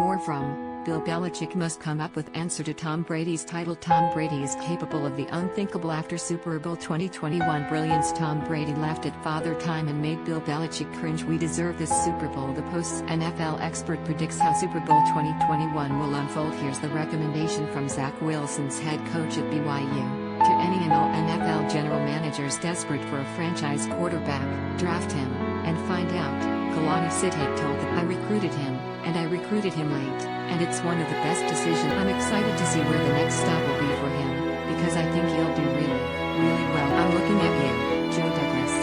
more from Bill Belichick must come up with answer to Tom Brady's title. Tom Brady is capable of the unthinkable. After Super Bowl 2021 brilliance, Tom Brady laughed at Father Time and made Bill Belichick cringe. We deserve this Super Bowl. The Post's NFL expert predicts how Super Bowl 2021 will unfold. Here's the recommendation from Zach Wilson's head coach at BYU. To any and all NFL general managers desperate for a franchise quarterback, draft him, and find out. Kalani Sitake told them, I recruited him, and I recruited him late, and it's one of the best decisions. I'm excited to see where the next stop will be for him, because I think he'll do really well. I'm looking at you, Joe Douglas.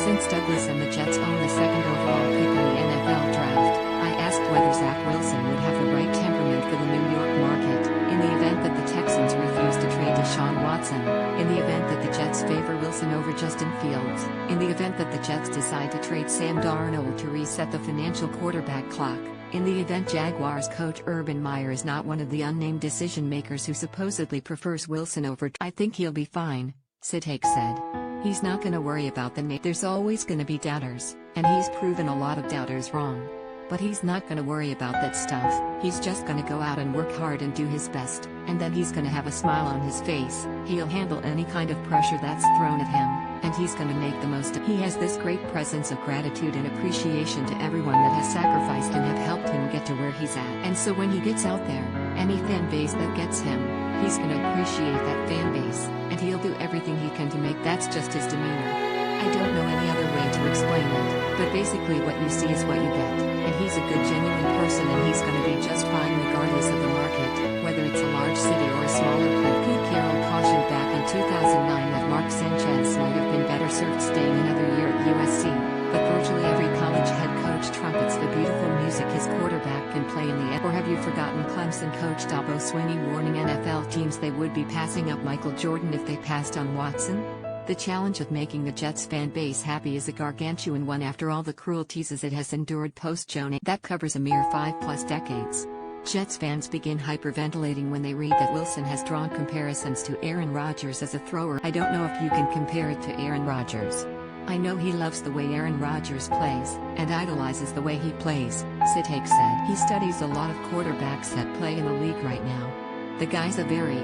Since Douglas and the Jets own the second overall pick in the NFL draft, I asked whether Zach Wilson would have the right temperament for the New York market, in the event that the Texans refuse to trade Deshaun Watson, in the event that the Jets favor Wilson over Justin Fields, in the event that the Jets decide to trade Sam Darnold to reset the financial quarterback clock, in the event Jaguars coach Urban Meyer is not one of the unnamed decision makers who supposedly prefers Wilson over. I think he'll be fine, Sitake said. He's not gonna worry about the name. There's always gonna be doubters, and he's proven a lot of doubters wrong. But he's not gonna worry about that stuff. He's just gonna go out and work hard and do his best, and then he's gonna have a smile on his face. He'll handle any kind of pressure that's thrown at him, and he's gonna make the most of it. He has this great presence of gratitude and appreciation to everyone that has sacrificed and have helped him get to where he's at. And so when he gets out there, any fan base that gets him, he's gonna appreciate that fan base, and he'll do everything he can to make that's just his demeanor. I don't know any other way to explain it, but basically what you see is what you get, and he's a good genuine person and he's gonna be just fine regardless of the market, whether it's a large city or a smaller place. Pete Carroll cautioned back in 2009 that Mark Sanchez might have been better served staying another year at USC, but virtually every college head coach trumpets the beautiful music his quarterback can play in the end. Or have you forgotten Clemson coach Dabo Swinney warning NFL teams they would be passing up Michael Jordan if they passed on Watson? The challenge of making the Jets fan base happy is a gargantuan one after all the cruel teases it has endured post-Joan. That covers a mere 5+ decades. Jets fans begin hyperventilating when they read that Wilson has drawn comparisons to Aaron Rodgers as a thrower. I don't know if you can compare it to Aaron Rodgers. I know he loves the way Aaron Rodgers plays, and idolizes the way he plays, Sitake said. He studies a lot of quarterbacks that play in the league right now. The guy's a very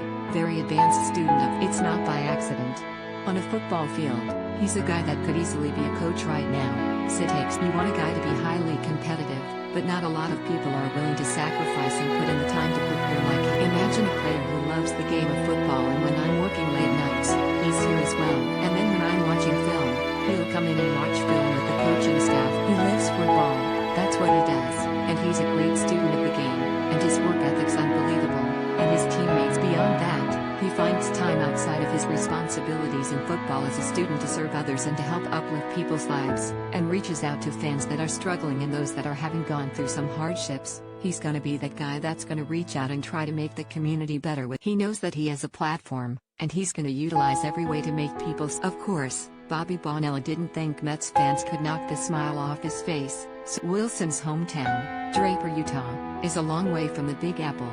advanced student of it's not by accident. On a football field, he's a guy that could easily be a coach right now, Sitake. You want a guy to be highly competitive, but not a lot of people are willing to sacrifice and put in the time to prepare like him. Imagine a player who loves the game of football and when I'm working late nights, he's here as well. And then when I'm watching film, he'll come in and watch film with the coaching staff. He lives football, that's what he does, and he's a great student of the game, and his work ethic's unbelievable, and his teammates beyond that. He finds time outside of his responsibilities in football as a student to serve others and to help uplift people's lives, and reaches out to fans that are struggling and those that are having gone through some hardships. He's gonna be that guy that's gonna reach out and try to make the community better with. He knows that he has a platform, and he's gonna utilize every way to make people. Of course, Bobby Bonilla didn't think Mets fans could knock the smile off his face. So Wilson's hometown, Draper, Utah, is a long way from the Big Apple.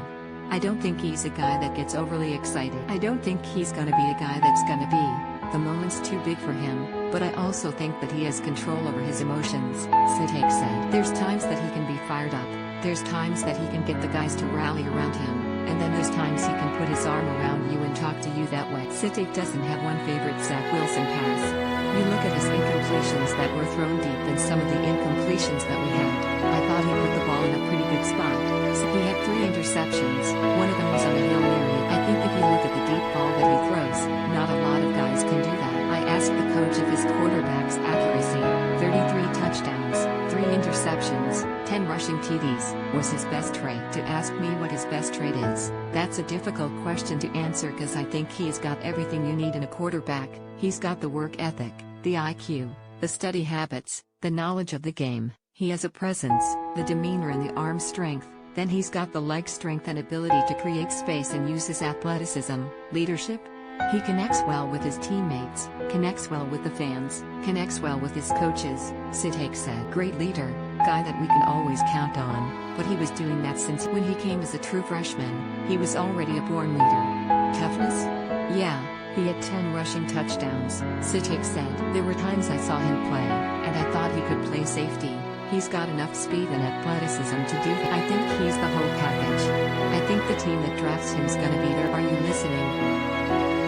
I don't think he's a guy that gets overly excited. I don't think he's gonna be a guy that's gonna be, the moment's too big for him, but I also think that he has control over his emotions, Sitake said. There's times that he can be fired up, there's times that he can get the guys to rally around him, and then there's times he can put his arm around you and talk to you that way. Sitake doesn't have one favorite Zach Wilson pass. You look at his incompletions that were thrown deep and some of the incompletions that we had. I thought he put the ball in a pretty good spot. So he had 3 interceptions, one of them was on a Hail Mary. I think if you look at the deep ball that he throws, not a lot of guys can do that. I asked the coach if his quarterback's accuracy, 33 touchdowns, 3 interceptions, 10 rushing TDs, was his best trait. To ask me what his best trait is, that's a difficult question to answer because I think he has got everything you need in a quarterback. He's got the work ethic, the IQ, the study habits, the knowledge of the game. He has a presence, the demeanor and the arm strength. Then he's got the leg strength and ability to create space and use his athleticism. Leadership? He connects well with his teammates, connects well with the fans, connects well with his coaches, Sitake said. Great leader, guy that we can always count on, but he was doing that since when he came as a true freshman. He was already a born leader. Toughness? Yeah, he had 10 rushing touchdowns, Sitake said. There were times I saw him play, and I thought he could play safety. He's got enough speed and athleticism to do that. I think he's the whole package. I think the team that drafts him's gonna be there. Are you listening?